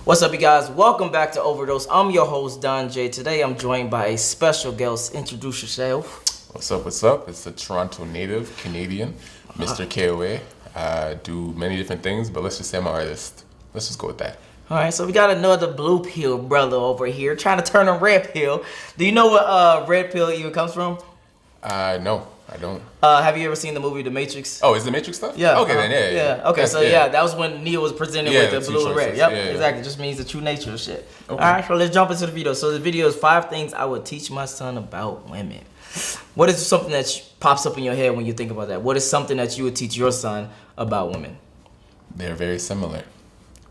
What's up, you guys? Welcome back to Overdose. I'm your host, Don Jaye. Today, I'm joined by a special guest. Introduce yourself. What's up, what's up? It's a Toronto native, Canadian, Mr. KOA. Do many different things, but let's just say I'm an artist. Let's just go with that. All right, so we got another blue pill brother over here trying to turn a red pill. Do you know what red pill even comes from? No, I don't. Have you ever seen the movie The Matrix? Oh, is the Matrix stuff? Yeah. Okay, then, yeah. Okay, so that was when Neo was presented with the blue and red. Yep, yeah. exactly. It just means the true nature of shit. Okay. All right, so let's jump into the video. So the video is 5 things I would teach my son about women. What is something that pops up in your head when you think about that? What is something that you would teach your son about women? They're very similar.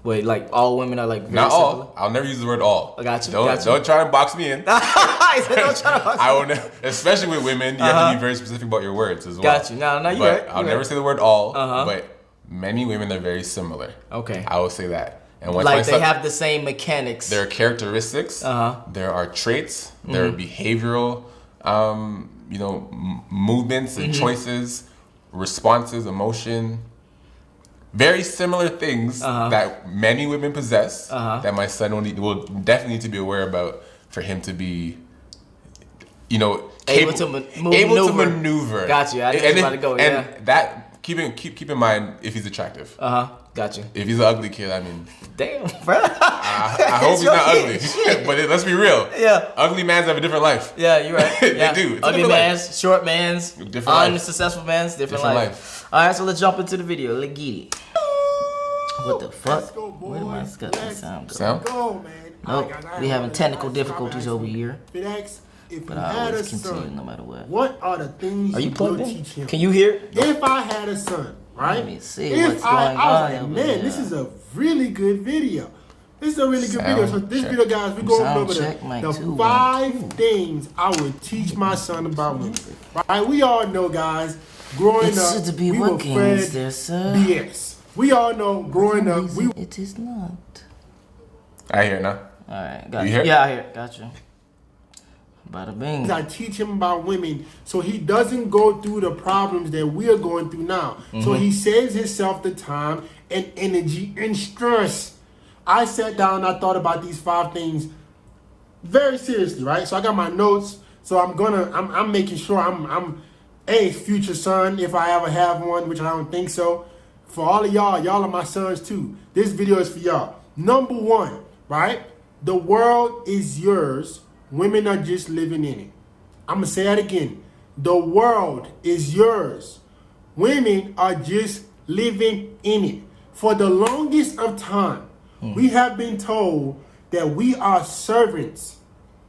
Wait, like all women are like very Not similar? all. I'll never use the word all. I got you. Don't try to box me in. Don't try to box I will especially with women, you have to be very specific about your words as well. Got you. No, you're right. I'll never say the word all, but many women are very similar. Okay. I will say that. And once like they have the same mechanics. There are characteristics. There are traits. There are behavioral, movements and choices, responses, emotion. Very similar things that many women possess that my son will definitely need to be aware about for him to be, able to maneuver. Got you. I didn't about to go. And that keep in mind if he's attractive. Got you. If he's an ugly kid, I mean, damn, bro. I hope he's not ugly. But let's be real. Yeah. Ugly mans have a different life. Yeah, you're right. Yeah. They do. It's ugly mans, short mans, different unsuccessful mans, different life. All right, so let's jump into the video. Let's get it. What the fuck? Go, where did my sound go? Sound? Go, man. Nope. We having technical difficulties over here. If But you I had a always continue son, no matter what. what are the things Are you you plugged would in? teach him? Can you hear? If I had a son, right? Let me see if what's going I was on like, over man, there. this is a really good video. This is a really good Sound video. So this check. video, guys, we're going Sound over check, the mic 2, 5 things I would teach my son about women. Right? We all know, guys, growing It up, should be we were working, fed there, sir. BS. We all know, growing up, we It is not. I hear it now. All right, got You you. hear? Yeah, I hear it. Got you. Bada bing. I teach him about women so he doesn't go through the problems that we're going through now. So he saves himself the time and energy and stress. I sat down, I thought about these 5 things very seriously, right? So I got my notes. So I'm making sure I'm a future son if I ever have one, which I don't think so. For all of y'all are my sons too. This video is for y'all. Number 1, right? The world is yours. Women are just living in it. I'm going to say that again. The world is yours. Women are just living in it. For the longest of time, we have been told that we are servants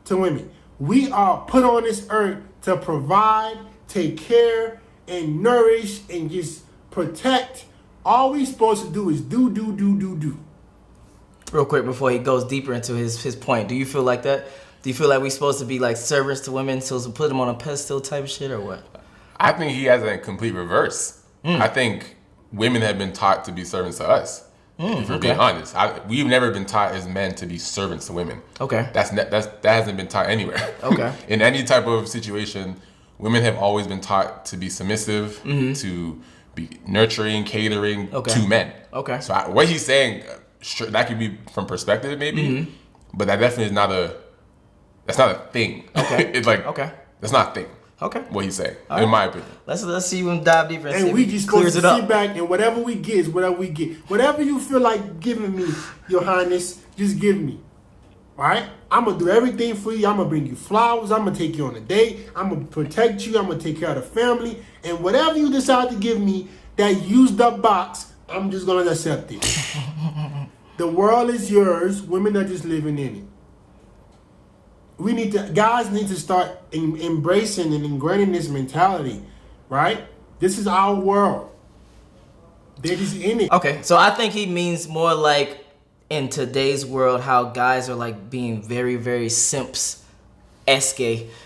to women. We are put on this earth to provide, take care, and nourish, and just protect. All we're supposed to do is do. Real quick before he goes deeper into his point, do you feel like that? Do you feel like we're supposed to be like servants to women, so to put them on a pedestal type of shit, or what? I think he has a complete reverse. I think women have been taught to be servants to us. If we're being honest, we've never been taught as men to be servants to women. Okay. That hasn't been taught anywhere. Okay. In any type of situation, women have always been taught to be submissive, to be nurturing, catering to men. Okay. So what he's saying, sure, that could be from perspective maybe, but that definitely is not a. That's not a thing. Okay. It's like that's not a thing. Okay. What he's saying, in my opinion. Let's see you dive deeper and see And if we he just supposed clears to it up. sit back and whatever we get is whatever we get. Whatever you feel like giving me, Your Highness, just give me. All right? I'm going to do everything for you. I'm going to bring you flowers. I'm going to take you on a date. I'm going to protect you. I'm going to take care of the family. And whatever you decide to give me, that used up box, I'm just going to accept it. The world is yours. Women are just living in it. Guys need to start embracing and ingraining this mentality, right? This is our world. They're just in it. Okay, so I think he means more like in today's world how guys are like being very, very simps-esque,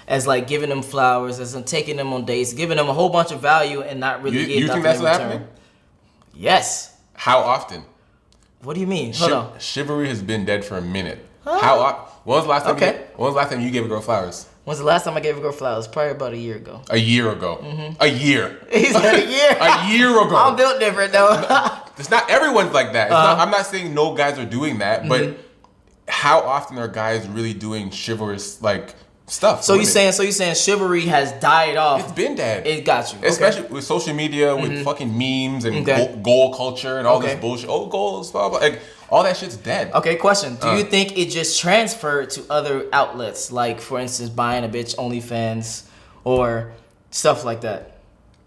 as like giving them flowers, as in taking them on dates, giving them a whole bunch of value and not really getting You think nothing that's in what's return. happening? Yes. How often? What do you mean? Hold on. Chivalry has been dead for a minute. When was the last time? Okay. When was the last time you gave a girl flowers? When's the last time I gave a girl flowers? Probably about a year ago. A year ago. A year. He said a year. A year ago. I'm built different though. It's not everyone's like that. It's not, I'm not saying no guys are doing that, but how often are guys really doing chivalrous like stuff? So you saying chivalry has died off? It's been dead. It got you, especially with social media, with fucking memes and goal culture and all this bullshit. Oh, goals, blah blah. Like all that shit's dead. Okay, question: do you think it just transferred to other outlets, like for instance, buying a bitch OnlyFans or stuff like that?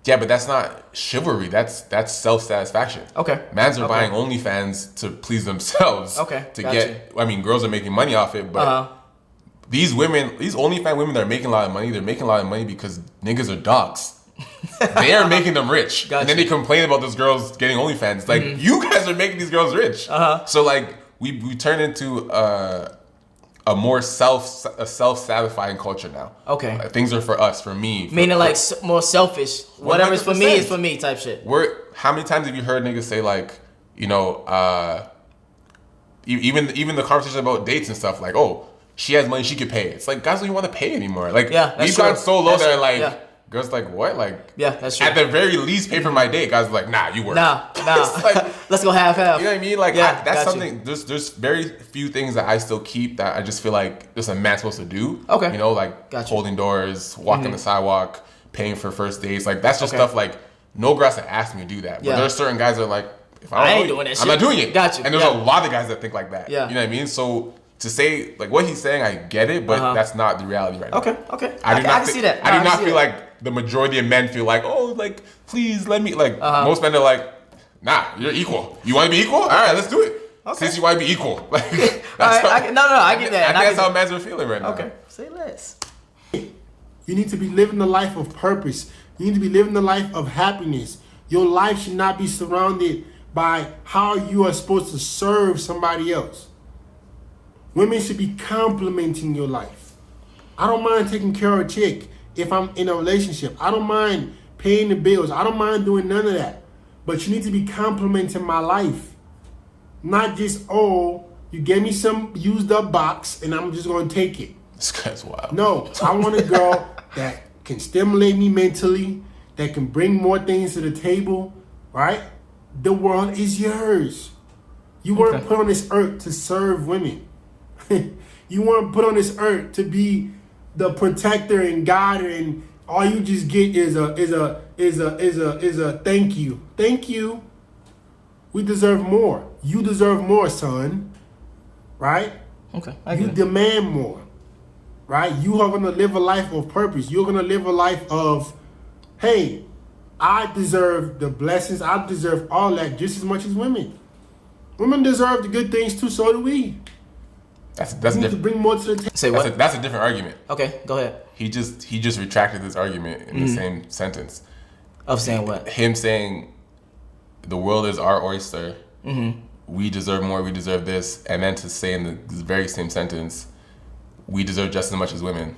Yeah, but that's not chivalry. That's self-satisfaction. Okay. Mans are buying OnlyFans to please themselves. Okay. To get, I mean, girls are making money off it, but these women, these OnlyFans women that are making a lot of money, they're making a lot of money because niggas are dogs. They are making them rich. And then they complain about those girls getting OnlyFans. Like, you guys are making these girls rich. So, like, we turn into a more self-satisfying culture now. Okay. Things are for us, for me. Meaning like more selfish. Whatever's for me is for me type shit. How many times have you heard niggas say like, you know, even the conversation about dates and stuff, like, oh, she has money, she could pay. It's like, guys don't even want to pay anymore. Like, we've gone so low that like, girls like, what? Like, that's true. At the very least, pay for my date. Guys are like, nah, you work. Nah. Like, let's go half. You know what I mean? Like, that's something. There's very few things that I still keep that I just feel like just a man's supposed to do. Okay. You know, like holding doors, walking the sidewalk, paying for first dates. Like, that's just stuff like no girl has to ask me to do that. But there's certain guys that are like, if I ain't doing that shit, I'm not doing it. Got you. And there's a lot of guys that think like that. Yeah. You know what I mean? So to say like what he's saying, I get it, but that's not the reality right now. Okay. I can see that. I do not feel like the majority of men feel like, oh, like, please let me, like, most men are like, nah, you're equal. You want to be equal? All right, let's do it. Since you want to be equal. Like, I get that. I think that's how men are feeling right now. Okay, say less. You need to be living the life of purpose. You need to be living the life of happiness. Your life should not be surrounded by how you are supposed to serve somebody else. Women should be complimenting your life. I don't mind taking care of a chick if I'm in a relationship. I don't mind paying the bills. I don't mind doing none of that. But you need to be complimenting my life. Not just, oh, you gave me some used up box and I'm just going to take it. This guy's wild. No, I want a girl that can stimulate me mentally, that can bring more things to the table, right? The world is yours. You weren't put on this earth to serve women. You weren't put on this earth to be the protector and guider, and all you just get is a thank you. Thank you. We deserve more. You deserve more, son. Right? Okay. You demand more. Right? You are gonna live a life of purpose. You're gonna live a life of, hey, I deserve the blessings. I deserve all that just as much as women. Women deserve the good things too, so do we. That's need to bring more to the table. Say what? That's a different argument. Okay, go ahead. He just retracted this argument in the same sentence. Of saying what? Him saying the world is our oyster. We deserve more. We deserve this, and then to say in the very same sentence, we deserve just as much as women.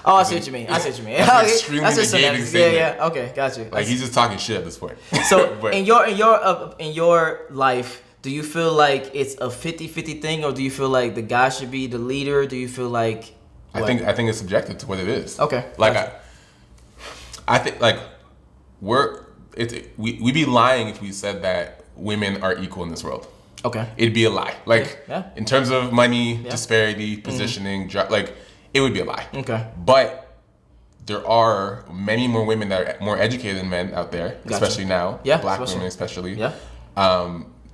Oh, I see what you mean. That's an extremely negating statement. Yeah. Okay, got you. Like he's just talking shit at this point. So in your life, do you feel like it's a 50-50 thing, or do you feel like the guy should be the leader? Do you feel like what? I think it's subjective to what it is. Okay. Like I think like we'd be lying if we said that women are equal in this world. Okay. It'd be a lie. Like in terms of money, disparity, positioning, like it would be a lie. Okay. But there are many more women that are more educated than men out there, especially now. Yeah. Black women especially. Yeah.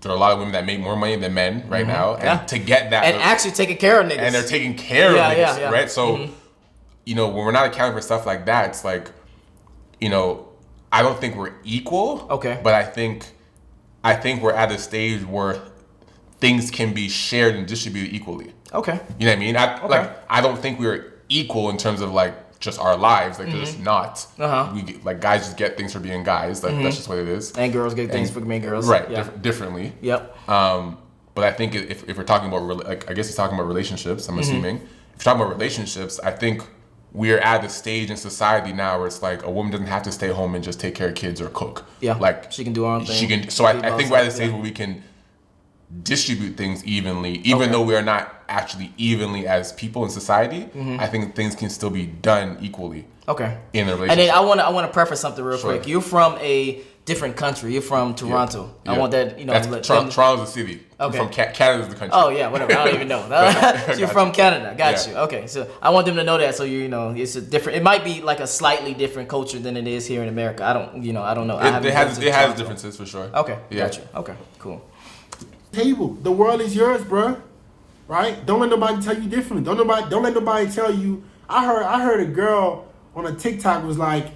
There are a lot of women that make more money than men right now, and to get that, and actually taking care of niggas, and they're taking care of niggas, right? So, you know, when we're not accounting for stuff like that, it's like, you know, I don't think we're equal. Okay, but I think we're at a stage where things can be shared and distributed equally. Okay, you know what I mean? I don't think we're equal in terms of like just our lives, like they're just not. We get, like guys just get things for being guys, like that's just what it is. And girls get things for being girls, right? Differently. Yep. But I think if we're talking about, like, I guess he's talking about relationships. I'm assuming if you're talking about relationships, I think we're at the stage in society now where it's like a woman doesn't have to stay home and just take care of kids or cook. Yeah. Like she can do her own thing. She can. So I think we're at the stage where we can distribute things evenly, even though we are not actually evenly as people in society. I think things can still be done equally. Okay. In a relationship. And then I want to preface something real quick. You're from a different country. You're from Toronto. Yeah. I want that, you know. That's Toronto's the city. Okay. From Canada's the country. Oh yeah, whatever. I don't even know. So you're from Canada. Got Yeah. you. Okay, so I want them to know that. So you know, it's a different. It might be like a slightly different culture than it is here in America. I don't know. It has differences for sure. Okay. Yeah. Got you. Okay. Cool. Table. The world is yours, bruh. Right? Don't let nobody tell you different. Don't let nobody tell you. I heard a girl on a TikTok was like,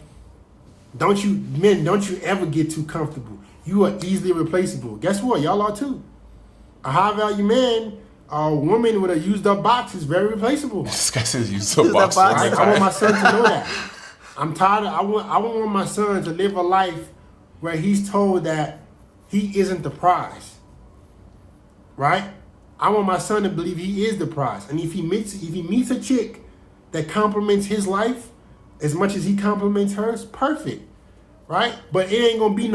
don't you ever get too comfortable. You are easily replaceable. Guess what? Y'all are too. A high value man, a woman with a used up box is very replaceable. This guy says used up box. Right? I want my son to know that. I'm tired of, I want my son to live a life where he's told that he isn't the prize. Right? I want my son to believe he is the prize. And if he meets a chick that compliments his life as much as he compliments hers, perfect. Right? But it ain't gonna be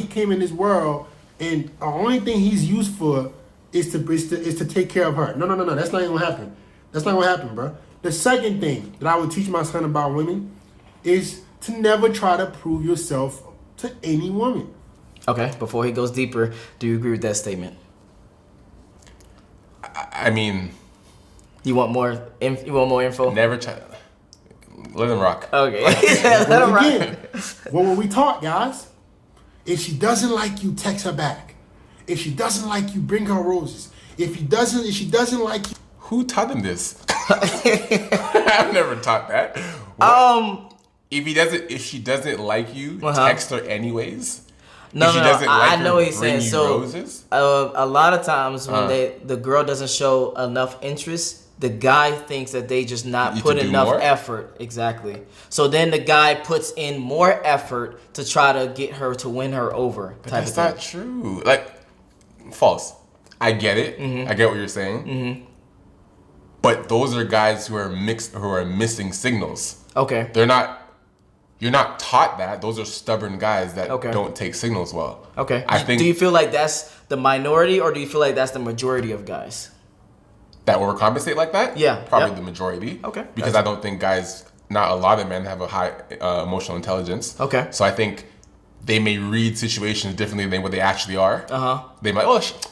he came in this world and the only thing he's used for is to take care of her. No, that's not gonna happen. That's not gonna happen, bro. The second thing that I would teach my son about women is to never try to prove yourself to any woman. Okay. Before he goes deeper, do you agree with that statement? I mean, You want more? You want more info? never try. Let them rock. Okay. Let him rock. Again, what were we taught, guys? If she doesn't like you, text her back. If she doesn't like you, bring her roses. If she doesn't like you, Who taught them this? I've never taught that. If she doesn't like you, text her anyways. No, if she doesn't like I know her, what he's saying. bring you So roses? a lot of times when the girl doesn't show enough interest, the guy thinks that they just not You put to do enough more? effort. Exactly. So then the guy puts in more effort to try to get her to win her over. But type that's of thing. not true. Like, false. I get it. Mm-hmm. I get what you're saying. But those are guys who are missing signals. Okay. You're not taught that. Those are stubborn guys that Okay. don't take signals well. Okay. I think Do you feel like that's the minority, or do you feel like that's the majority of guys? that overcompensate like that? Yeah. Probably Yep. the majority. Okay. Because I don't think not a lot of men have a high emotional intelligence. Okay. So I think they may read situations differently than what they actually are. They might,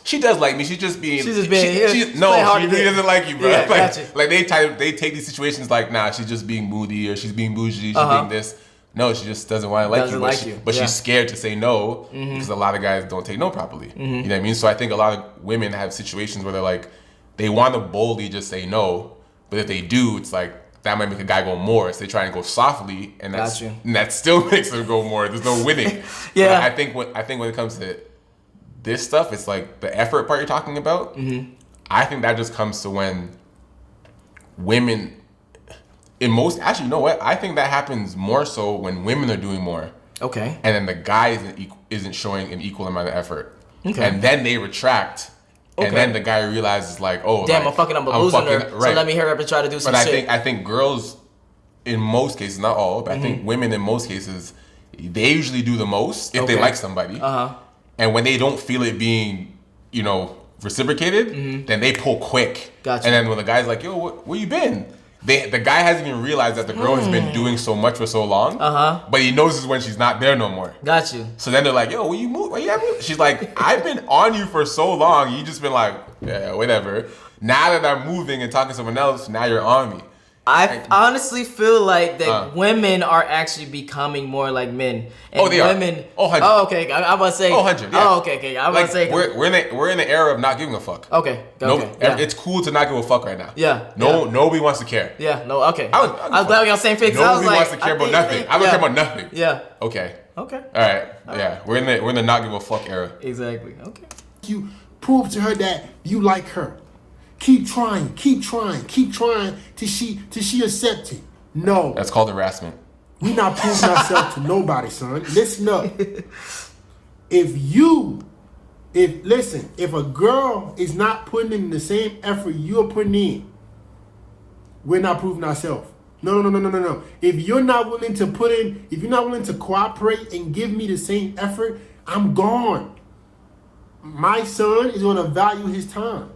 she does like me. She's just being. She's just She being. really doesn't like you, bro. Yeah, gotcha. Like they take these situations like, nah, she's just being moody or she's being bougie. She's being this. No, she just doesn't want to like Doesn't you. like you. But Yeah. she's scared to say no because a lot of guys don't take no properly. You know what I mean? So I think a lot of women have situations where they're like, they want to boldly just say no, but if they do, it's like that might make a guy go more. So they try and go softly, and Gotcha. and that still makes them go more. There's no winning. Yeah. But I think when it comes to this stuff, it's like the effort part you're talking about. I think that just comes to when women, actually, you know what? I think that happens more so when women are doing more, Okay. and then the guy isn't showing an equal amount of effort, Okay. and then they retract. Okay. And then the guy realizes like, oh, Damn, like, I'm losing her. So right. let me hurry up and try to do some But shit. I think girls, in most cases, not all, but I Mm-hmm. think women in most cases, they usually do the most if they Okay. like somebody. And when they don't feel it being, reciprocated, then they pull quick. Mm-hmm. Gotcha. And then when the guy's like, yo, where you been? The guy hasn't even realized that the girl has been doing so much for so long. But he knows when she's not there no more. Got you. So then they're like, yo, where you move? Where you at? She's like, I've been on you for so long. You just been like, yeah, whatever. Now that I'm moving and talking to someone else, now you're on me. I honestly feel like that women are actually becoming more like men. And They are. women, Oh, 100. Oh, okay. I'm about to say. 100, yeah. Oh, okay. I'm about to say. We're in the era of not giving a fuck. Okay. No, Okay. Yeah. It's cool to not give a fuck right now. Yeah, Nobody wants to care. Yeah. No. Okay. I I was was glad we on the same page. 'cause I was Nobody like, wants to care about nothing. I don't care about nothing. Yeah. Okay. Okay. All right. Yeah. We're in the not give a fuck era. Exactly. Okay. you prove to her that you like her. Keep trying till she accepts it. No, That's called harassment. we not proving ourselves to nobody, son. Listen up. If a girl is not putting in the same effort you're putting in, we're not proving ourselves. No. If you're not willing to cooperate and give me the same effort, I'm gone. My son is going to value his time.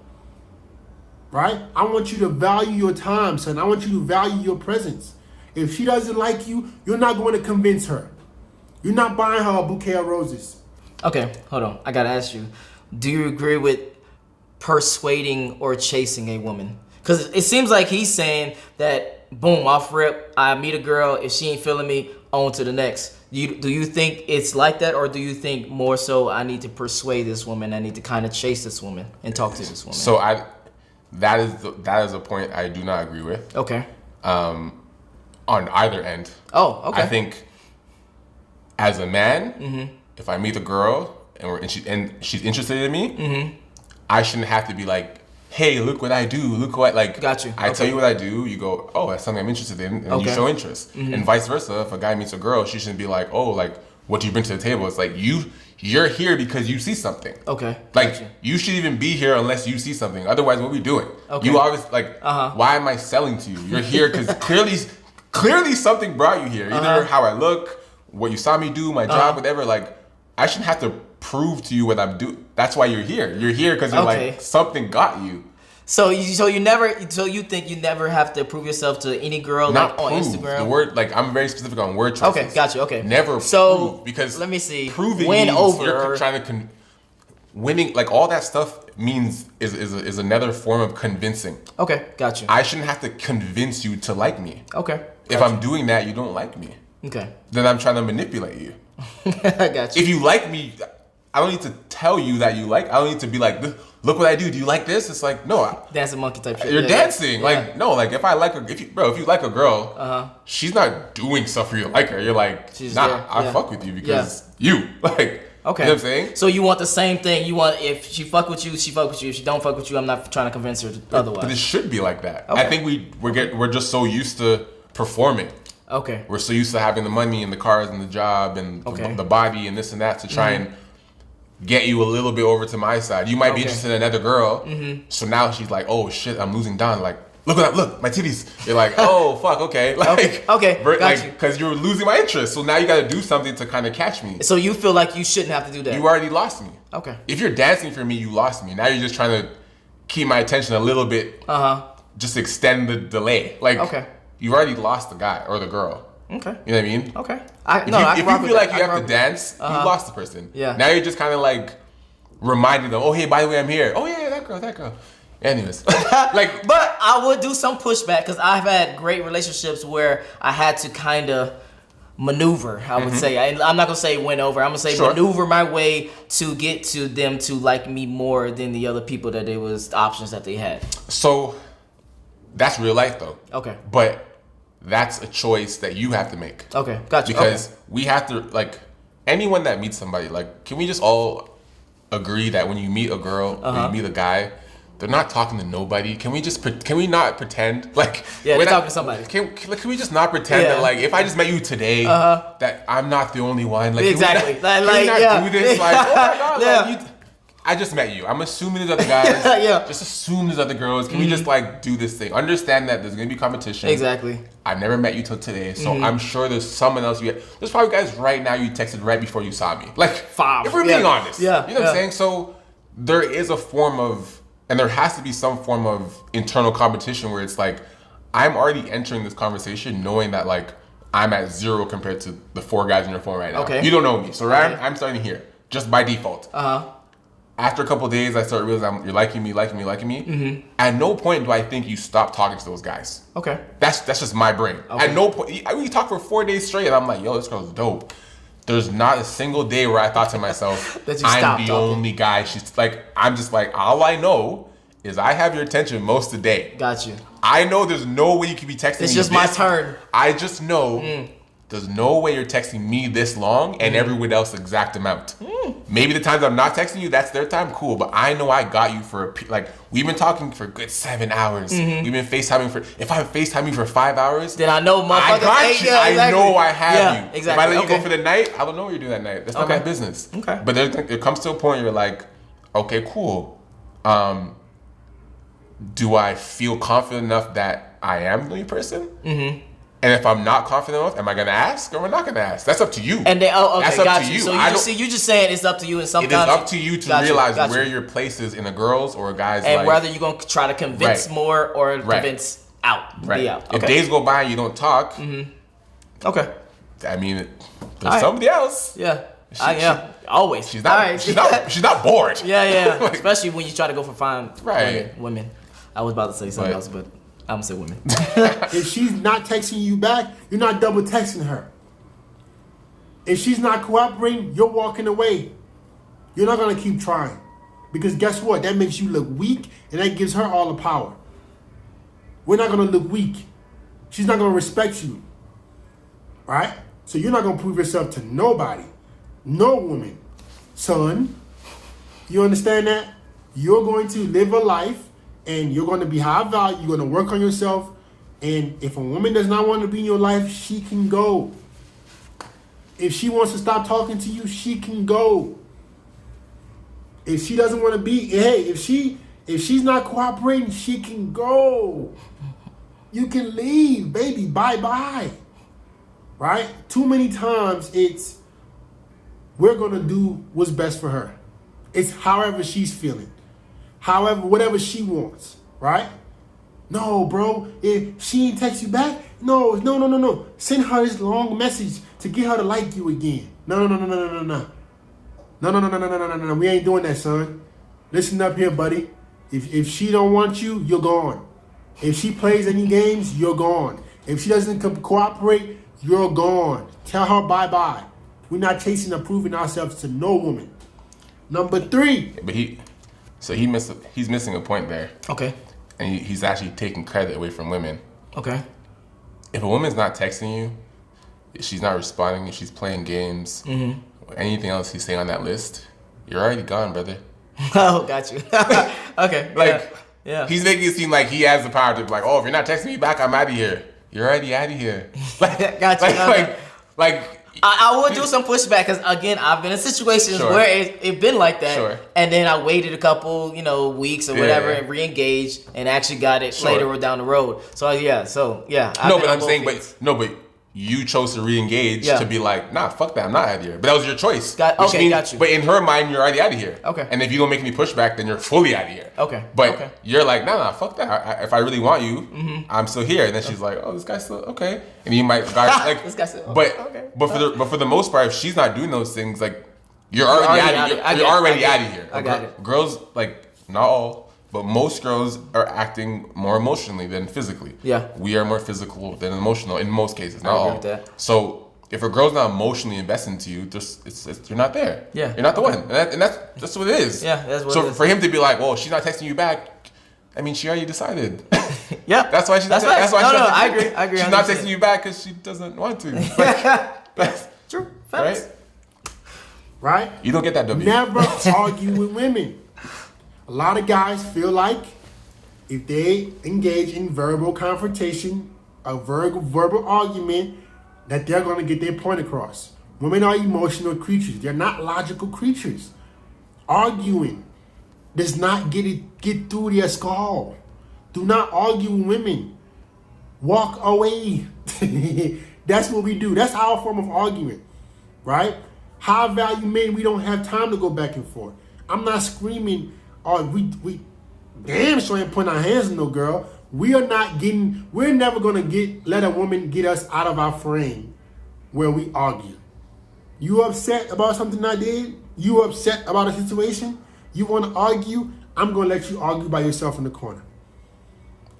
Right? I want you to value your time, son. I want you to value your presence. If she doesn't like you, you're not going to convince her. You're not buying her a bouquet of roses. Okay, hold on. I gotta ask you. Do you agree with persuading or chasing a woman? Because it seems like he's saying that, boom, off rip, I meet a girl, if she ain't feeling me, on to the next. Do you think it's like that, or do you think more so I need to persuade this woman, I need to kind of chase this woman and talk to this woman? So that is a point I do not agree with. Okay. On either end. Oh, okay. I think as a man, if I meet a girl and she's interested in me, I shouldn't have to be like, hey, look what I do. Look what, like, got you. I tell you what I do. You go, oh, that's something I'm interested in. And you show interest. And vice versa. If a guy meets a girl, she shouldn't be like, oh, like, what do you bring to the table? It's like, you're here because you see something. Okay. Like, you should even be here unless you see something. Otherwise, what are we doing? Okay. You always, like, why am I selling to you? You're here because clearly something brought you here. Either how I look, what you saw me do, my job, whatever. Like, I shouldn't have to prove to you what I'm doing. That's why you're here. You're here because you're like, something got you. So you think you never have to prove yourself to any girl, Not like on prove. Instagram? The word, like, I'm very specific on word choices. Okay, got you. Okay. Never so prove, because let me see. Proving win means over. You're trying to winning, like, all that stuff means is another form of convincing. Okay, got you. I shouldn't have to convince you to like me. Okay. If I'm doing that, you don't like me. Okay. Then I'm trying to manipulate you. I got you. If you like me, I don't need to tell you that you like. I don't need to be like, look what I do. Do you like this? It's like, no. Dancing monkey type shit. You're dancing. Like, no, like, if I like her, if you like a girl, she's not doing stuff for you to like her. You're like, she's nah, there. I fuck with you because you. Like, okay. You know what I'm saying? So you want the same thing. You want, if she fuck with you, she fuck with you. If she don't fuck with you, I'm not trying to convince her otherwise. But it should be like that. Okay. I think we're just so used to performing. Okay. We're so used to having the money and the cars and the job and the body and this and that to try and get you a little bit over to my side. You might be interested in another girl. So now she's like, oh shit, I'm losing Don. Like, look, my titties. You're like, oh fuck, okay. Like, okay, got you. Because you're losing my interest. So now you got to do something to kind of catch me. So you feel like you shouldn't have to do that. You already lost me. Okay. If you're dancing for me, you lost me. Now you're just trying to keep my attention a little bit. Just extend the delay. Like, you've already lost the guy or the girl. Okay. You know what I mean? Okay. If you feel like you have to dance, you lost the person. Yeah. Now you're just kind of like reminding them, oh, hey, by the way, I'm here. Oh, yeah, that girl. Anyways. Like, but I would do some pushback because I've had great relationships where I had to kind of maneuver, I would say. I'm not going to say win over. I'm going to say maneuver my way to get to them to like me more than the other people that it was options that they had. So that's real life, though. Okay. But that's a choice that you have to make. Okay, gotcha. Because we have to, like, anyone that meets somebody, like, can we just all agree that when you meet a girl, or you meet a guy, they're not talking to nobody? Can we not pretend? Like, they're talking to somebody. Can we just not pretend that, like, if I just met you today, that I'm not the only one? Like, exactly. Can we not do this? Like, oh my God, like, I just met you. I'm assuming there's other guys. Just assume there's other girls. Can we just, like, do this thing? Understand that there's going to be competition. Exactly. I've never met you till today, so I'm sure there's someone else there's probably guys right now you texted right before you saw me. Like, 5. If we're being honest. Yeah. You know what I'm saying? So there is a form of, and there has to be some form of internal competition where it's like, I'm already entering this conversation knowing that, like, I'm at 0 compared to the 4 guys on your phone right now. Okay. You don't know me, so I'm starting here, just by default. After a couple of days, I started realizing you're liking me. At no point do I think you stop talking to those guys. Okay. That's just my brain. Okay. At no point, we talked for 4 days straight, and I'm like, yo, this girl's dope. There's not a single day where I thought to myself, I'm the only guy. She's like, I'm just like, all I know is I have your attention most of the day. Got you. I know there's no way you could be texting me. It's just my turn. I just know there's no way you're texting me this long and everyone else the exact amount. Maybe the times I'm not texting you, that's their time, cool. But I know I got you for we've been talking for a good 7 hours. We've been FaceTiming if I'm FaceTiming for 5 hours, then I know motherfuckers. I got you. I know I have you. Exactly. If I let you go for the night, I don't know what you're doing that night. That's not my business. Okay. But there comes to a point where you're like, okay, cool. Do I feel confident enough that I am the only person? And if I'm not confident enough, am I going to ask or am I not going to ask? That's up to you. And then, that's up got to you. you. So you're just saying it's up to you, and sometimes it is up to you to realize where your place is in a girl's or a guy's life. And whether you're going to try to convince more or convince out. Right. Be out. Okay. If days go by and you don't talk, Okay. I mean, there's somebody else. Yeah. Always. She's not. She's not bored. Yeah. Like, especially when you try to go for fine right women. I was about to say something else, but I'm gonna say women. If she's not texting you back, you're not double texting her. If she's not cooperating, you're walking away. You're not gonna keep trying, because guess what? That makes you look weak, and that gives her all the power. We're not gonna look weak. She's not gonna respect you. Right? So you're not gonna prove yourself to nobody. No woman. Son, you understand that? You're going to live a life and you're going to be high value. You're going to work on yourself. And if a woman does not want to be in your life, she can go. If she wants to stop talking to you, she can go. If she doesn't want to be, hey, if she's not cooperating, she can go. You can leave, baby. Bye-bye. Right? Too many times it's, we're going to do what's best for her. It's however she's feeling. However, whatever she wants. Right? No, bro. If she ain't text you back, no. Send her this long message to get her to like you again. No. No. We ain't doing that, son. Listen up here, buddy. If she don't want you, you're gone. If she plays any games, you're gone. If she doesn't cooperate, you're gone. Tell her bye-bye. We're not chasing or proving ourselves to no woman. Number 3. But he's missing a point there. Okay. And he's actually taking credit away from women. Okay. If a woman's not texting you, if she's not responding, if she's playing games, anything else he's saying on that list, you're already gone, brother. Oh, got you. Okay. Like, yeah. He's making it seem like he has the power to be like, oh, if you're not texting me back, I'm out of here. You're already out of here. Like, got you. Like I would do some pushback because, again, I've been in situations where it been like that. Sure. And then I waited a couple, weeks or whatever and re-engaged and actually got it later or down the road. So, yeah. No, but I'm saying, but you chose to re-engage to be like, nah, fuck that, I'm not out of here. But that was your choice. Got you. But in her mind, you're already out of here. Okay. And if you don't make any pushback, then you're fully out of here. Okay. But you're like, nah, fuck that. If I really want you, I'm still here. And then she's like, oh, this guy's still okay. And you might like this guy's still okay. But for the most part, if she's not doing those things, like you're already out of here. You're already out of here. I got it. Girls, like, not all, but most girls are acting more emotionally than physically. Yeah. We are more physical than emotional in most cases, not I all. agree with that. So if a girl's not emotionally invested into you, you're not there. Yeah. You're not the one. And that's what it is. Yeah, that's what so it is. for him to be like, well, she's not texting you back, I mean, she already decided. Yeah. That's why she's not. I agree. She's not texting you back because she doesn't want to. That's true. Facts. Right? You don't get that W. Never argue with women. A lot of guys feel like if they engage in verbal confrontation, a verbal argument, that they're going to get their point across. Women are emotional creatures. They're not logical creatures. Arguing does not get through their skull. Do not argue with women. Walk away. That's what we do. That's our form of argument, right? High value men, we don't have time to go back and forth. I'm not screaming, oh, we damn sure ain't putting our hands on no girl. We're never gonna let a woman get us out of our frame where we argue. You upset about something I did? You upset about a situation? You wanna argue? I'm gonna let you argue by yourself in the corner.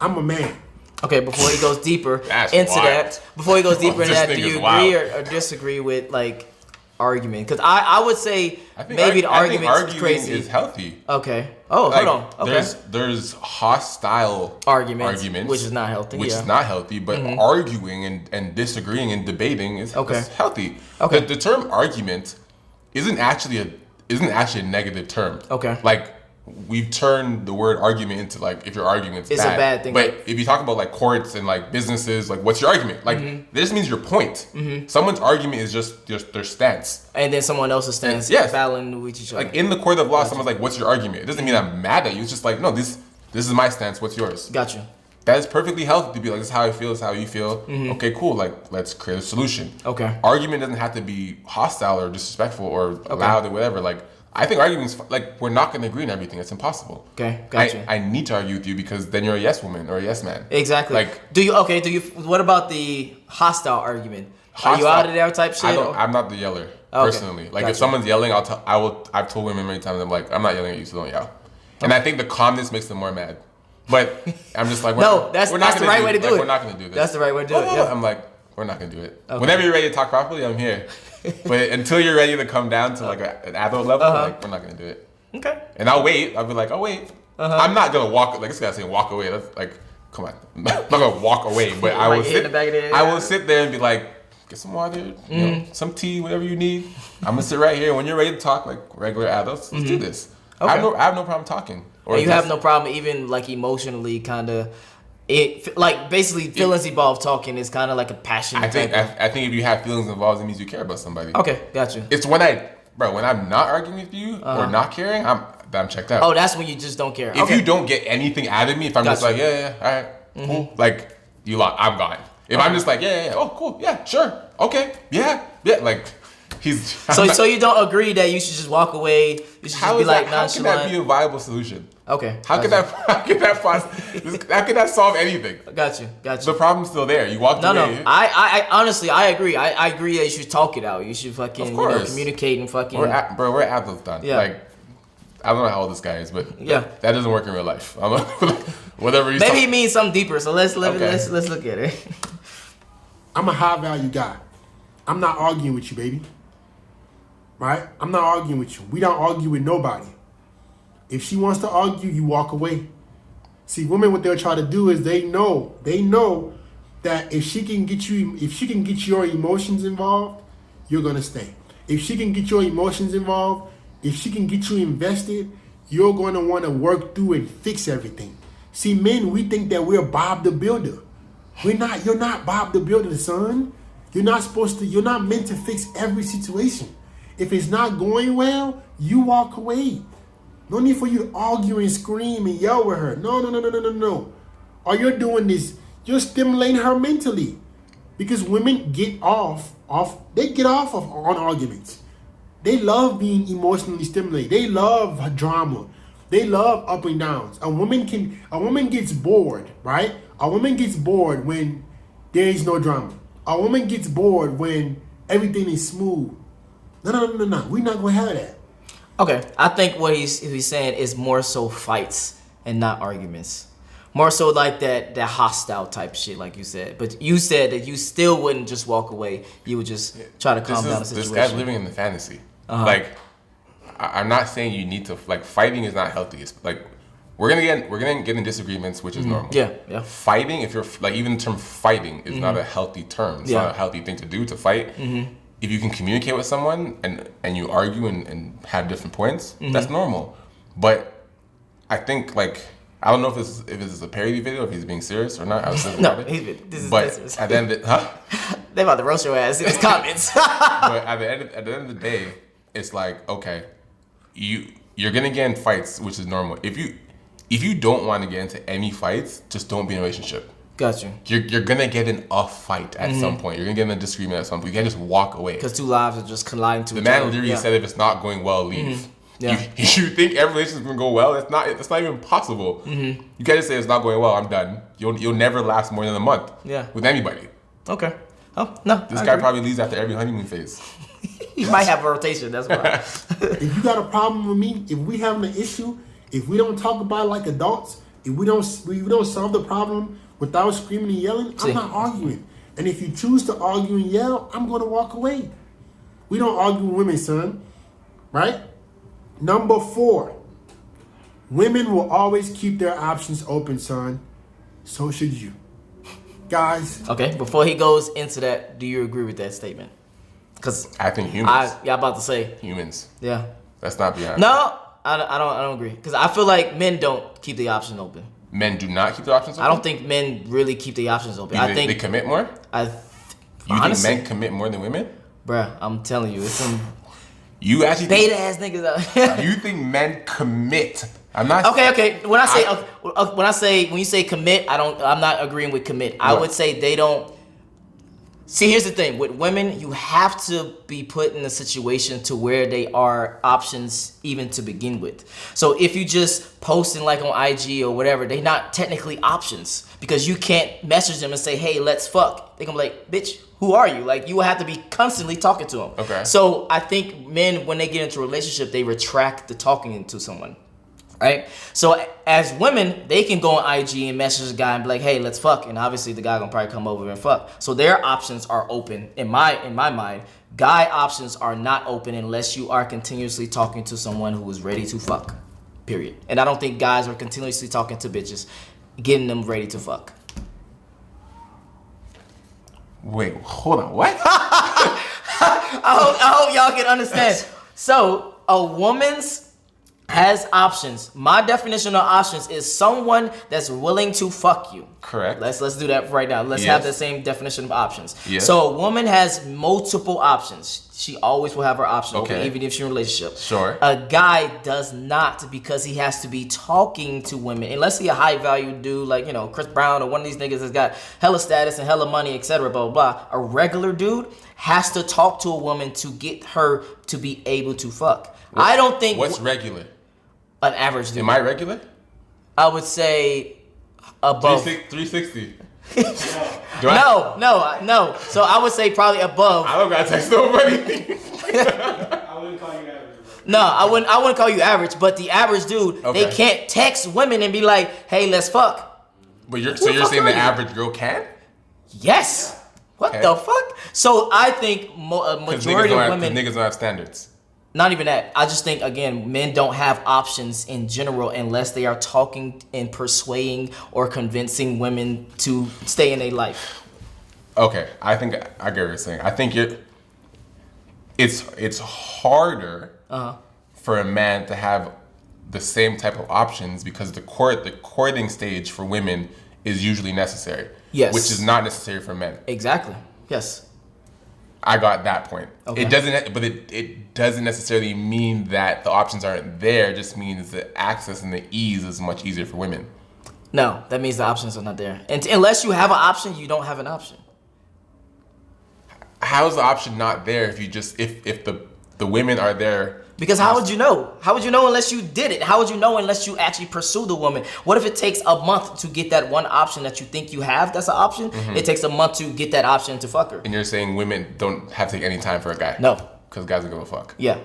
I'm a man. Okay, before he goes deeper into that, do you agree or disagree with like argument? Because I would say maybe the argument is crazy. Is healthy. Okay. Oh, like, hold on. Okay. There's hostile arguments, which is not healthy. Is not healthy, but arguing and disagreeing and debating is healthy. Okay. The term argument isn't actually a negative term. Okay. Like, we've turned the word argument into like, if you're arguing, it's bad. a bad thing. But if you talk about like courts and like businesses, like, what's your argument? Like, this means your point. Someone's argument is just their stance. And then someone else's stance battling with each other. Like, in the court of law, someone's like, what's your argument? It doesn't mean I'm mad at you. It's just like, no, this is my stance. What's yours? Gotcha. That is perfectly healthy to be like, this is how I feel, this is how you feel. Okay, cool. Like, let's create a solution. Okay. Argument doesn't have to be hostile or disrespectful or loud or whatever. Like, I think arguments, like, we're not going to agree on everything. It's impossible. Okay, gotcha. I need to argue with you because then you're a yes woman or a yes man. Exactly. Like, what about the hostile argument? Are you out of there type shit? I'm not the yeller personally. Like if someone's yelling, I've told women many times, I'm like, I'm not yelling at you, so don't yell. And I think the calmness makes them more mad. But I'm just like, that's the right way to do it. We're not going to do this. That's the right way to do it. Yeah. I'm like, we're not going to do it. Okay. Whenever you're ready to talk properly, I'm here. But until you're ready to come down to like an adult level, like we're not going to do it. Okay. And I'll wait. I'll be like, oh wait. I'm not going to walk. Like this guy's saying, walk away. That's like, come on. I'm not going to walk away. But I will sit. I will sit there and be like, get some water, you know, some tea, whatever you need. I'm gonna sit right here. When you're ready to talk like regular adults, let's do this. Okay. I have no problem talking. Or you have no problem even like emotionally kind of, like basically feelings involved talking is kind of like a passion. I think if you have feelings involved, it means you care about somebody. Okay, gotcha. It's when I'm not arguing with you or not caring, I'm checked out. Oh, that's when you just don't care. If you don't get anything out of me, if I'm just like, yeah, all right, cool, like you lost, I'm gone. If I'm just like, yeah, oh, cool, yeah, sure, okay, yeah, like, So you don't agree that you should just walk away? You should just be like nonchalant? How can that be a viable solution? Okay. How can that solve anything? Got you. The problem's still there. You walked away. No. I honestly, I agree. I agree that you should talk it out. You should fucking communicate and fucking. We're adults done. Yeah. Like, I don't know how old this guy is, but that doesn't work in real life. I don't know. Whatever he's Maybe he means something deeper. So let's look at it. I'm a high value guy. I'm not arguing with you, baby. Right? I'm not arguing with you. We don't argue with nobody. If she wants to argue, you walk away. See, women, what they'll try to do is they know that if she can get your emotions involved, you're gonna stay. If she can get your emotions involved, if she can get you invested, you're gonna want to work through and fix everything. See, men, we think that we're Bob the Builder. You're not Bob the Builder, son. You're not meant to fix every situation. If it's not going well, you walk away. No need for you to argue and scream and yell with her. No. All you're doing is you're stimulating her mentally. Because women get off on arguments. They love being emotionally stimulated. They love drama. They love up and downs. A woman gets bored, right? A woman gets bored when there is no drama. A woman gets bored when everything is smooth. No. We're not gonna have that. Okay, I think what he's saying is more so fights and not arguments. More so like that hostile type shit, like you said. But you said that you still wouldn't just walk away. You would just try to calm down the situation. This guy's living in the fantasy. Like, I'm not saying you need to, like, fighting is not healthy. It's like we're gonna get in disagreements, which is normal. Yeah. Fighting, if you're like, even the term fighting is not a healthy term. It's not a healthy thing to do, to fight. If you can communicate with someone and you argue and have different points, that's normal. But I think, like, I don't know if this is a parody video, if he's being serious or not. I was thinking about it. This is business. At the end, they about to roast your ass in his comments. But at the end of the day, it's like, okay, you're gonna get in fights, which is normal. If you don't want to get into any fights, just don't be in a relationship. Gotcha. You're gonna get in a fight at some point. You're gonna get in a disagreement at some point. You can't just walk away. Because two lives are just colliding to each other. The other. man literally said, if it's not going well, leave. Yeah. You think every relationship's gonna go well? It's not even possible. You can't just say it's not going well, I'm done. You'll never last more than a month. With anybody. Okay. Oh no. This guy probably leaves after every honeymoon phase. He might have a rotation. That's why. If you got a problem with me, if we having an issue, if we don't talk about it like adults, if we don't solve the problem without screaming and yelling, I'm not arguing. And if you choose to argue and yell, I'm going to walk away. We don't argue with women, son. Right? Number 4. Women will always keep their options open, son. So should you. Guys. Okay, before he goes into that, do you agree with that statement? Because I think humans. I'm about to say. Humans. Yeah. Let's not be honest. No, I don't agree. Because I feel like men don't keep the option open. Men do not keep the options open? I don't think men really keep the options open. I think they commit more? Honestly, think men commit more than women? Bruh, I'm telling you, it's some you actually beta ass niggas out. You think men commit? I'm not Okay. When you say commit, I'm not agreeing with commit. I would say they don't. See, here's the thing. With women, you have to be put in a situation to where they are options even to begin with. So if you just posting like on IG or whatever, they not technically options because you can't message them and say, hey, let's fuck. They gonna be like, bitch, Who are you? Like, you will have to be constantly talking to them. Okay. So I think men, when they get into a relationship, they retract the talking to someone. Right? So as women, they can go on IG and message a guy and be like, hey, let's fuck. And obviously the guy gonna probably come over and fuck. So their options are open. In my mind, guy options are not open unless you are continuously talking to someone who is ready to fuck. Period. And I don't think guys are continuously talking to bitches, getting them ready to fuck. Wait, hold on, what? I hope y'all can understand. So a woman's has options. My definition of options is someone that's willing to fuck you. Correct. Let's do that right now. Let's have the same definition of options. Yes. So a woman has multiple options. She always will have her option open, Okay. even if she's in a relationship. Sure. A guy does not, because he has to be talking to women. Unless he a high value dude like, Chris Brown or one of these niggas that's got hella status and hella money, etc. Blah, blah, blah. A regular dude has to talk to a woman to get her to be able to fuck. I don't think... What's regular? An average dude. Am I regular? I would say above. 360. No. So I would say probably above. I don't gotta text nobody. I wouldn't call you average. No, I wouldn't call you average, but the average dude, Okay. they can't text women and be like, hey, let's fuck. But you're fuck saying are the you? average girl can? Yes. What Okay. the fuck? So I think a Because majority of women... niggas don't have standards. Not even that. I just think, again, men don't have options in general unless they are talking and persuading or convincing women to stay in their life. Okay, I think I get what you're saying. I think it's harder for a man to have the same type of options because the courting stage for women is usually necessary. Yes. Which is not necessary for men. Exactly. Yes. I got that point. Okay. It doesn't necessarily mean that the options aren't there. It just means the access and the ease is much easier for women. No, that means the options are not there. And unless you have an option, you don't have an option. How's the option not there if the women are there? Because how would you know? How would you know unless you did it? How would you know unless you actually pursue the woman? What if it takes a month to get that one option that you think you have that's an option? It takes a month to get that option to fuck her. And you're saying women don't have to take any time for a guy? No. Because guys don't give a fuck. Yeah.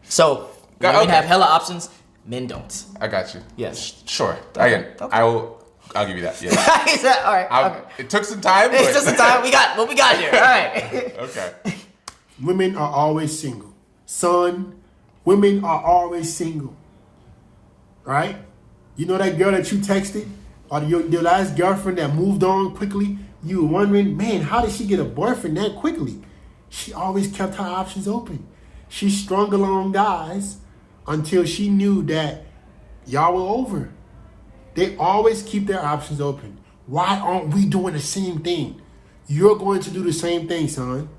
So women Okay. have hella options, men don't. I got you. Yes. Sure. Okay. I'll give you that. Yeah. He said, all right. Okay. It took some time. It's just the time we got what we got here. All right. Okay. Women are always single. Son, women are always single. Right? You know that girl that you texted? Or your last girlfriend that moved on quickly? You were wondering, man, how did she get a boyfriend that quickly? She always kept her options open. She strung along guys until she knew that y'all were over. They always keep their options open. Why aren't we doing the same thing? You're going to do the same thing, son.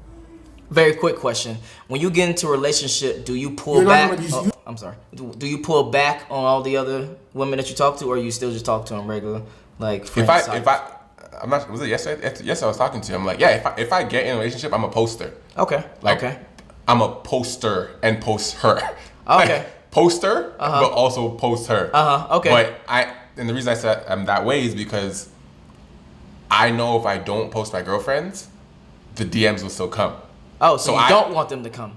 Very quick question. When you get into a relationship, do you pull You're not back? gonna just- Oh, I'm sorry. Do you pull back on all the other women that you talk to, or you still just talk to them regular, like friends? I'm not. Was it yesterday? Yes, I was talking to you. I'm like, yeah. If I get in a relationship, I'm a poster. Okay. Like, okay. I'm a poster and post her. Okay. Like, poster, but also post her. Okay. And the reason I said I'm that way is because I know if I don't post my girlfriends, the DMs will still come. Oh, so you don't want them to come?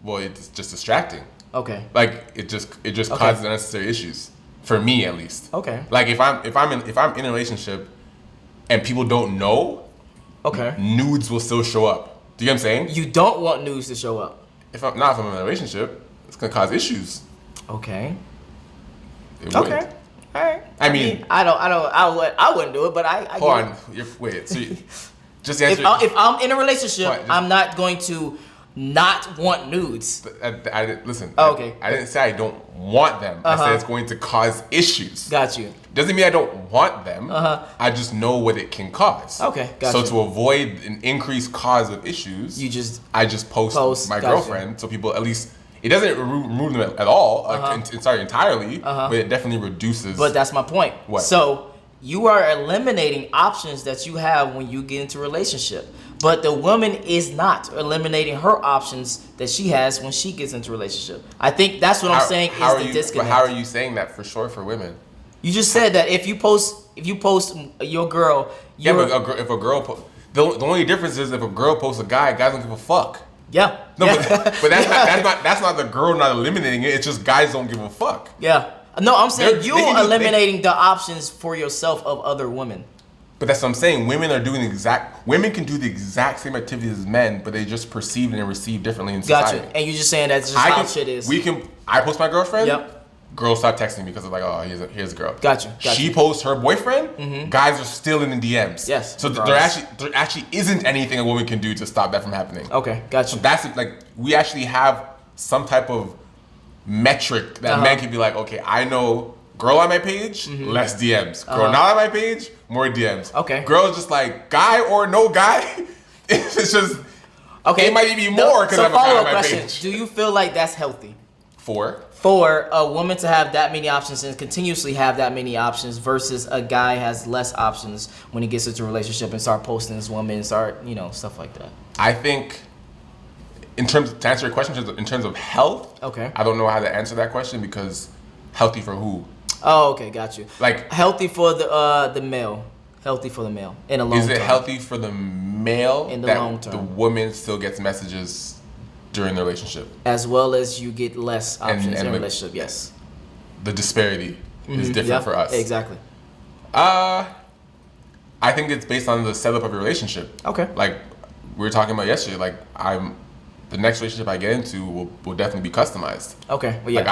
Well, it's just distracting. Okay. Like it just causes unnecessary issues for me, at least. Okay. Like if I'm in a relationship and people don't know, Okay. nudes will still show up. Do you get what I'm saying? You don't want news to show up. If I'm in a relationship, it's gonna cause issues. Okay. It Okay. would. All right. I mean, I wouldn't do it, but I hold get on. it. Wait. So just answer. If I'm in a relationship, What? I'm not going to not want nudes. I didn't listen. Oh, okay. I didn't say I don't want them. I said it's going to cause issues. Got you. Doesn't mean I don't want them. I just know what it can cause. Okay, got So you. to avoid an increased cause of issues, I just post my got you. girlfriend, so people at least it doesn't remove them at all. Entirely, but it definitely reduces. But that's my point. What? So you are eliminating options that you have when you get into a relationship. But the woman is not eliminating her options that she has when she gets into a relationship. I think that's what I'm saying is the disconnect. But how are you saying that for sure for women? You just said that if you post your girl, Yeah, but if a girl, The only difference is if a girl posts a guy, guys don't give a fuck. Yeah. No, yeah. but that's not the girl not eliminating it. It's just guys don't give a fuck. Yeah. No, I'm saying They're- you they can do- eliminating the options for yourself of other women. But that's what I'm saying. Women can do the exact same activities as men, but they just perceive and receive differently in society. Gotcha. And you're just saying that's just how shit is. I post my girlfriend. Yep. Girls start texting me because of like, oh, here's a girl. Gotcha. She posts her boyfriend. Guys are still in the DMs. Yes. So there actually isn't anything a woman can do to stop that from happening. Okay. Gotcha. So that's like we actually have some type of metric that men can be like, okay, I know girl on my page, less DMs. Girl not on my page, more DMs. Okay. Girl just like guy or no guy. It's just okay. It might even be more because so I'm a guy follow-up on my question. page. Do you feel like that's healthy? For A woman to have that many options and continuously have that many options versus a guy has less options when he gets into a relationship and start posting this woman and start, stuff like that. I think to answer your question, in terms of health, Okay. I don't know how to answer that question because healthy for who? Oh, okay, got you. Like healthy for the male. Healthy for the male in the long term. Is it healthy for the male in the that long term? The woman still gets messages during the relationship, as well as you get less options in a the relationship. Yes. The disparity is different for us. Exactly. I think it's based on the setup of your relationship. Okay. Like we were talking about yesterday. Like the next relationship I get into will definitely be customized. Okay. Well, yeah.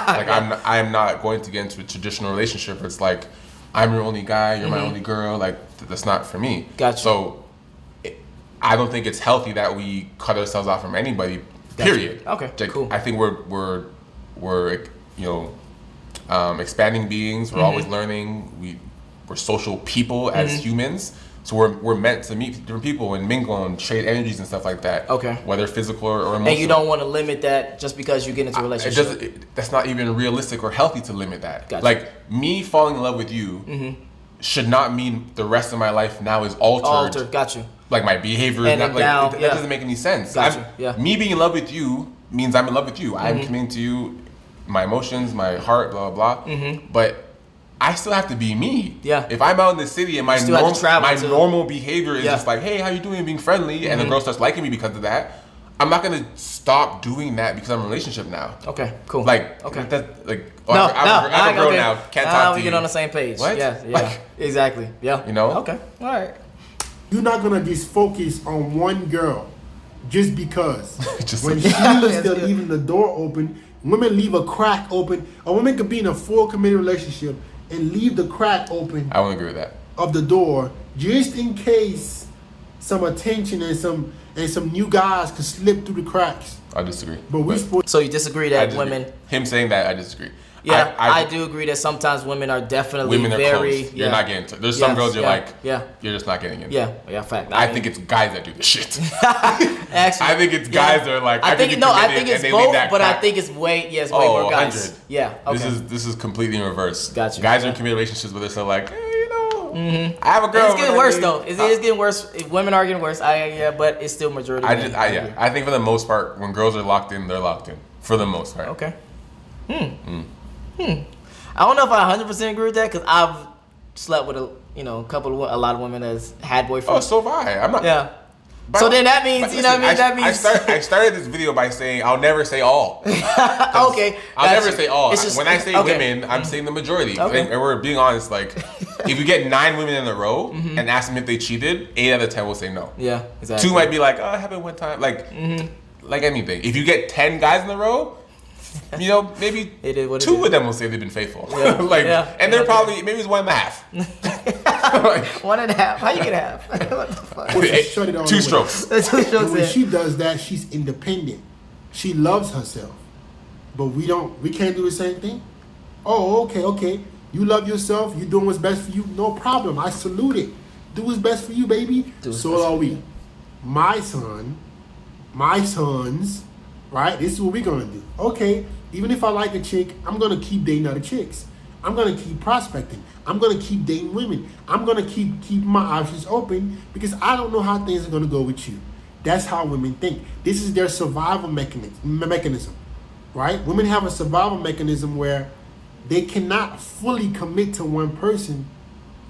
Like I'm not going to get into a traditional relationship where it's like I'm your only guy, you're my only girl. Like that's not for me. Gotcha. So I don't think it's healthy that we cut ourselves off from anybody. Gotcha. Period. Okay. Like, Cool. I think we're expanding beings. We're always learning. We're social people as humans. So we're meant to meet different people and mingle and trade energies and stuff like that. Okay. Whether physical or emotional. And you don't want to limit that just because you get into a relationship. That's not even realistic or healthy to limit that. Gotcha. Like me falling in love with you should not mean the rest of my life now is altered. Got you. Like my behavior And is not now, that yeah. doesn't make any sense. Gotcha. Yeah. Me being in love with you means I'm in love with you. I'm committing to you, my emotions, my heart, blah blah blah. But I still have to be me. Yeah. If I'm out in the city and my still have to travel normal behavior is Yeah. just like, hey, how you doing? Being friendly, and the girl starts liking me because of that. I'm not gonna stop doing that because I'm in a relationship now. Okay. Cool. Like, Okay. I'm a girl now. Can't talk to we you. get on the same page. What? Yeah. Like, Exactly. Yeah. Okay. All right. You're not gonna just focus on one girl just because. Just when like- she's That's still good. leaving the door open, women leave a crack open. A woman could be in a full committed relationship and leave the crack open I won't agree with that. of the door just in case some attention and some new guys could slip through the cracks. I disagree. But we supposed So you disagree I that disagree. women? Him saying that, I disagree. Yeah, I do agree that sometimes women are definitely Women are very. close. You're not getting to. There's some girls you're like, yeah, you're just not getting in. yeah, fact. I think it's guys that do this shit. Actually, I think it's guys that are like, I think could be no, I committed think it's and they both, leave that but I crack. think it's way more 100. guys. Yeah, okay. This is completely in reverse. Gotcha. Guys are in committed relationships, but they're still like, I have a girl. It's getting but worse I- though. It is getting worse. Women are getting worse. But it's still majority. men. I think for the most part, when girls are locked in, they're locked in. For the most part. Okay. I don't know if I 100% agree with that because I've slept with a lot of women that's had boyfriends. Oh, so have I. I'm not. Yeah. But- So then that means, but you know what I mean? listen, That means. I started this video by saying I'll never say all. Okay. I'll gotcha. never say all. It's just- When I say okay. women, I'm saying the majority. Okay. And we're being honest. Like, if you get 9 women in a row and ask them if they cheated, 8 out of 10 will say no. Yeah, exactly. 2 might be like, oh, it happened one time. Like anything. If you get 10 guys in a row, maybe It is what it 2 is. of them will say they've been faithful. Yeah. And they're probably maybe it's 1.5. Like, 1.5. How you get half? What the fuck? shut it all 2 away. strokes. That's what And she when said. she does that, she's independent. She loves herself. But we can't do the same thing. Oh, okay. You love yourself, you're doing what's best for you, no problem. I salute it. Do what's best for you, baby. So are we. My sons, right? This is what we're gonna do. Okay, even if I like a chick, I'm gonna keep dating other chicks. I'm gonna keep prospecting. I'm gonna keep dating women. I'm gonna keep my options open because I don't know how things are gonna go with you. That's how women think. This is their survival mechanism, right? Women have a survival mechanism where they cannot fully commit to one person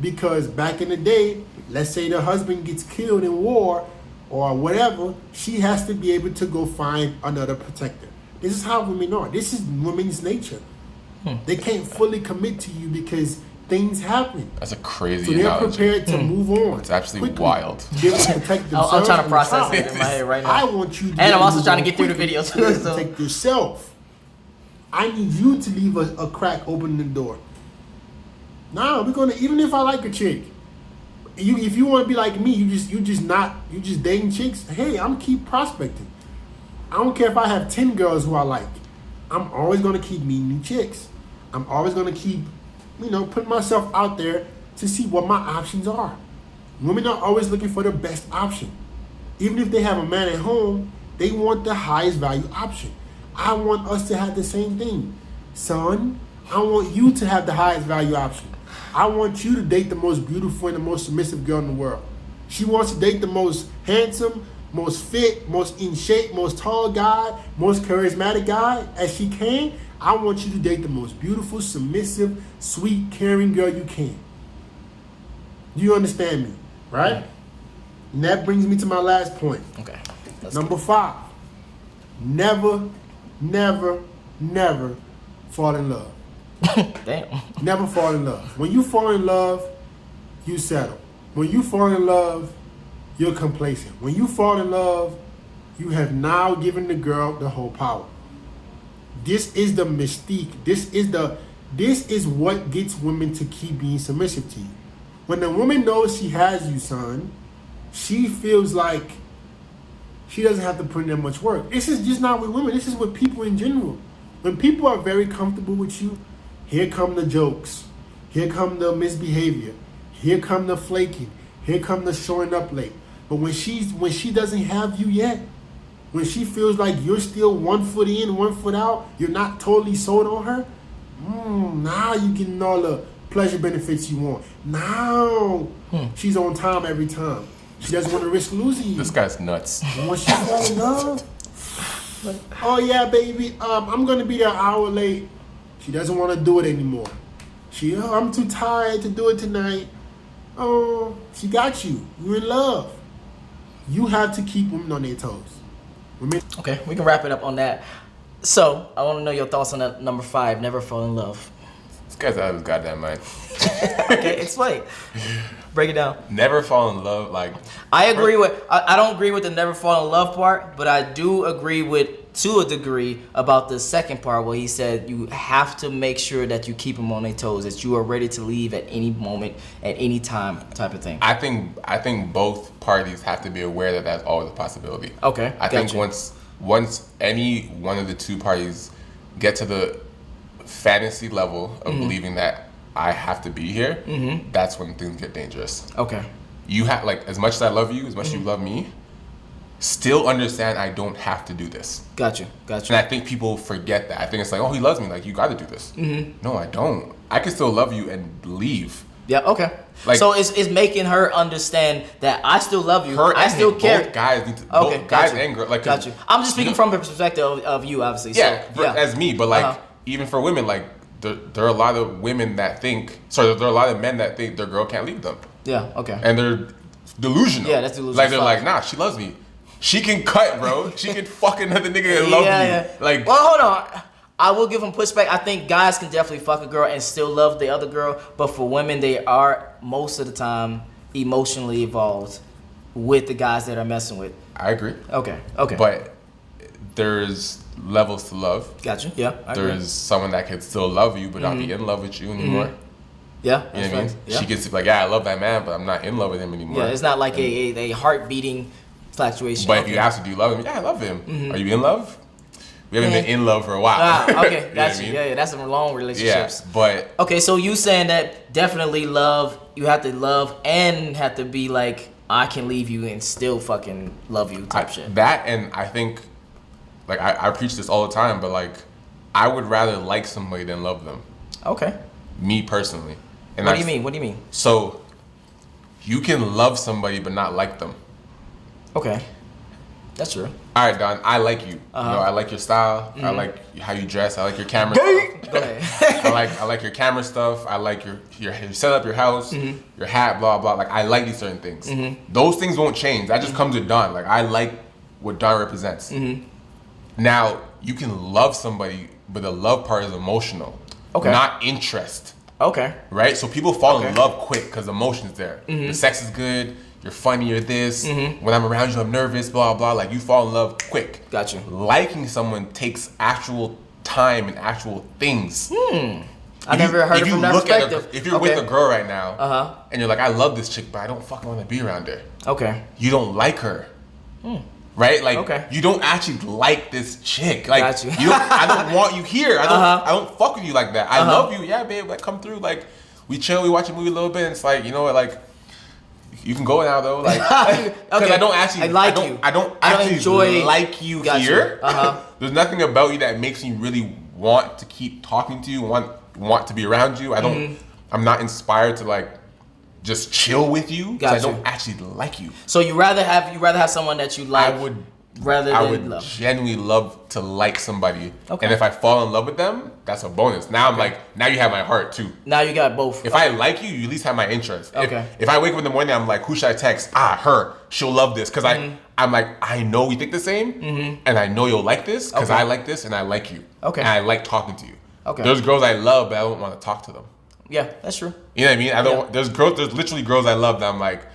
Because back in the day, let's say the husband gets killed in war or whatever, she has to be able to go find another protector. This is how women are. This is women's nature. They can't fully commit to you because things happen. That's a crazy So they're analogy. prepared to move on. It's absolutely quickly. wild. They're to protect themselves. I'm trying to and process the it child. in my head right now. I want you to And I'm also move trying to on get through the quickly. video, You have to so- protect yourself. I need you to leave a crack open in the door. Nah, we're gonna, even if I like a chick, if you want to be like me, you just dating chicks. Hey, I'm keep prospecting. I don't care if I have 10 girls who I like. I'm always gonna keep meeting new chicks. I'm always gonna keep, putting myself out there to see what my options are. Women are always looking for the best option. Even if they have a man at home, they want the highest value option. I want us to have the same thing. Son, I want you to have the highest value option. I want you to date the most beautiful and the most submissive girl in the world. She wants to date the most handsome, most fit, most in shape, most tall guy, most charismatic guy as she can. I want you to date the most beautiful, submissive, sweet, caring girl you can. You understand me, right? And that brings me to my last point. Okay. Number 5. Never, never, never fall in love. Damn. Never fall in love. When you fall in love, you settle. When you fall in love, you're complacent. When you fall in love, you have now given the girl the whole power. This is the mystique. This is what gets women to keep being submissive to you. When the woman knows she has you, son, she feels like she doesn't have to put in that much work. This is just not with women. This is with people in general. When people are very comfortable with you, here come the jokes. Here come the misbehavior. Here come the flaking. Here come the showing up late. But when she doesn't have you yet, when she feels like you're still 1 foot in, 1 foot out, you're not totally sold on her, now you're getting all the pleasure benefits you want. Now she's on time every time. She doesn't want to risk losing you. This guy's nuts. And when she falls in love, oh yeah, baby, I'm gonna be there an hour late. She doesn't want to do it anymore. I'm too tired to do it tonight. Oh, she got you. You're in love. You have to keep women on their toes. Women. Okay, we can wrap it up on that. So, I want to know your thoughts on that number 5, never fall in love. This guy's out of his goddamn mind. Okay, explain. Break it down. Never fall in love. Like, I agree with, I don't agree with the never fall in love part, but I do agree with, to a degree, about the second part where he said you have to make sure that you keep them on their toes, that you are ready to leave at any moment, at any time, type of thing. I think both parties have to be aware that that's always a possibility. Okay, I think gotcha. once any one of the two parties get to the fantasy level of believing that I have to be here, that's when things get dangerous. Okay. You have, like, as much as I love you, as much as you love me, still understand I don't have to do this. Gotcha. And I think people forget that. I think it's like, oh, he loves me, like, you got to do this. No, I don't. I can still love you and leave. Yeah, okay. Like, so it's making her understand that I still love you. Her I and still him, care. both guys need to, Okay, both guys gotcha. and girls. Like, Got you. I'm just speaking from the perspective of you, obviously. yeah, So, as me, but like, even for women, like, there are a lot of women that think, there are a lot of men that think their girl can't leave them. Yeah, okay. And they're delusional. Yeah, that's delusional. Like, they're like, nah, she loves me. She can cut, bro. She can fuck another nigga and love me. Like, well, hold on. I will give them pushback. I think guys can definitely fuck a girl and still love the other girl, but for women, they are most of the time emotionally involved with the guys that are messing with. I agree. Okay. But there's levels to love. Gotcha. Yeah. I agree. There's someone that can still love you but not be in love with you anymore. Yeah. You know what I mean? Yeah. She gets to be like, yeah, I love that man, but I'm not in love with him anymore. Yeah, it's not like a heart beating fluctuation. But if you ask her, do you love him? Yeah, I love him. Are you in love? We haven't been in love for a while. Ah, okay, You know got what I you. mean? Yeah, that's some long relationships. Yeah, but Okay, so you saying that definitely love, you have to love and have to be like, I can leave you and still fucking love you type shit. that, and I think, like, I preach this all the time, but like, I would rather like somebody than love them. Okay. Me personally. And What do you mean? What do you mean? So, you can love somebody but not like them. Okay. That's true. All right, Don, I like you. You know, I like your style. I like how you dress. I like your camera stuff. Go ahead. I like your camera stuff. I like your setup, your house, your hat, blah blah. Like I like these certain things. Those things won't change. That just comes with Don. Like I like what Don represents. Now you can love somebody, but the love part is emotional, not interest. Okay. Right? So people fall in love quick because emotion's there. The sex is good. You're funny, you're this. When I'm around you, I'm nervous, blah, blah. Like, you fall in love quick. Gotcha. Liking someone takes actual time and actual things. I never heard it from that perspective. If you're with a girl right now, and you're like, I love this chick, but I don't fucking want to be around her. Okay. You don't like her. Right? Like, you don't actually like this chick. Like, Gotcha. I don't want you here. I don't fuck with you like that. I love you. Yeah, babe, like, come through. Like, we chill, we watch a movie a little bit, and it's like, you know what, like, you can go now though, like, because I don't actually, I don't actually enjoy like you here. There's nothing about you that makes me really want to keep talking to you, want to be around you. I'm not inspired to like just chill with you because I don't actually like you. So you rather have someone that you like. I would love. Genuinely love to like somebody, and if I fall in love with them, that's a bonus. Now I'm like, now you have my heart too. Now you got both. If I like you, you at least have my interest. Okay. If I wake up in the morning, I'm like, who should I text? Her. She'll love this because I'm like, I know we think the same, and I know you'll like this because I like this and I like you. Okay. And I like talking to you. Okay. There's girls I love, but I don't want to talk to them. Yeah, that's true. You know what I mean? I don't. There's literally girls I love that I'm like,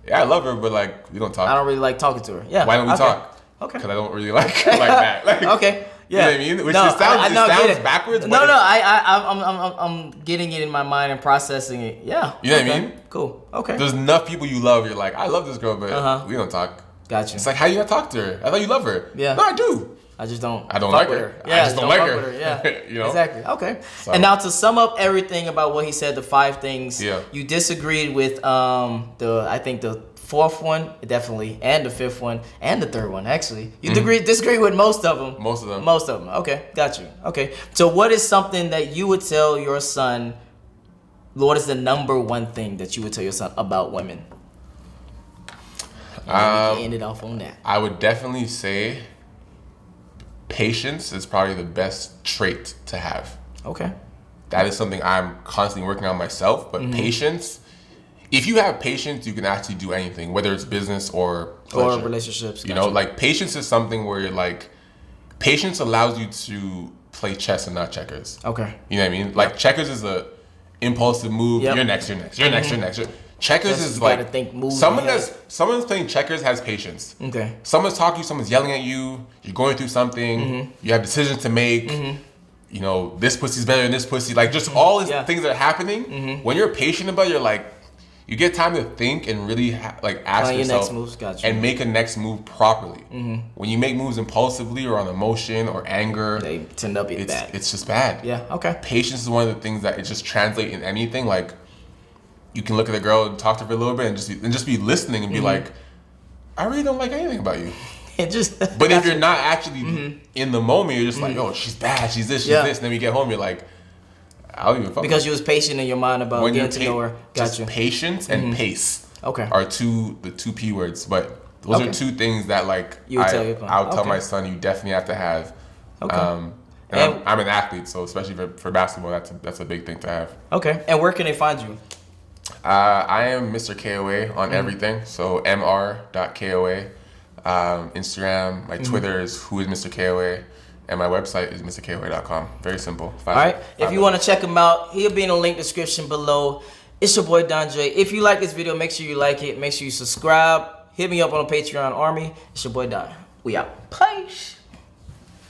yeah, I love her, but like we don't talk. I don't really like talking to her. Yeah. Why don't we talk? Okay. Because I don't really like her like that. Like, okay. Yeah. You know what I mean? Which sounds backwards. No, I'm getting it in my mind and processing it. Yeah. You know what I mean? Cool. Okay. There's enough people you love. You're like, I love this girl, but we don't talk. Gotcha. It's like, how you not talk to her? I thought you love her. Yeah. No, I do. I just don't. I don't like her. Yeah, I just don't like her. Yeah. You know? Exactly. Okay. So. And now to sum up everything about what he said, the 5 things. Yeah. You disagreed with I think the 4th one, definitely, and the 5th one, and the 3rd one, actually. You disagree with most of them. Most of them. Most of them. Okay, got you. Okay. So what is something that you would tell your son, what is the number 1 thing that you would tell your son about women? And we can end it off on that. I would definitely say patience is probably the best trait to have. Okay. That is something I'm constantly working on myself, but patience, if you have patience, you can actually do anything, whether it's business or pleasure. Or relationships. You know, like patience is something where you're like, patience allows you to play chess and not checkers. Okay. You know what I mean? Like checkers is a impulsive move. You're next. Checkers is like someone's playing checkers has patience. Okay. Someone's talking to you, someone's yelling at you, you're going through something, you have decisions to make. You know, this pussy's better than this pussy. Like just all these things that are happening. When you're patient about it, you're like, you get time to think and really like ask yourself your next moves, and make a next move properly. When you make moves impulsively or on emotion or anger, they tend to be bad. It's just bad. Yeah. Okay. Patience is one of the things that it just translates in anything. Like you can look at a girl and talk to her for a little bit and just be listening and be like, I really don't like anything about you. But if you're not actually in the moment, you're just like, oh, she's bad, she's this, she's this. And then we get home, you're like, I don't even fuck because you was patient in your mind about getting to know her. Gotcha. Patience and pace are the 2 P words. But those are 2 things that like I'll tell my son you definitely have to have. Okay. And I'm an athlete, so especially for basketball, that's a big thing to have. Okay. And where can they find you? I am Mr. KOA on everything. So mr.koa. Instagram, my Twitter is who is Mr. KOA, and my website is mrkoa.com. Very simple. All right. If you want to check him out, he'll be in the link description below. It's your boy Don Jaye. If you like this video, make sure you like it. Make sure you subscribe. Hit me up on the Patreon army. It's your boy Don. We out. Peace.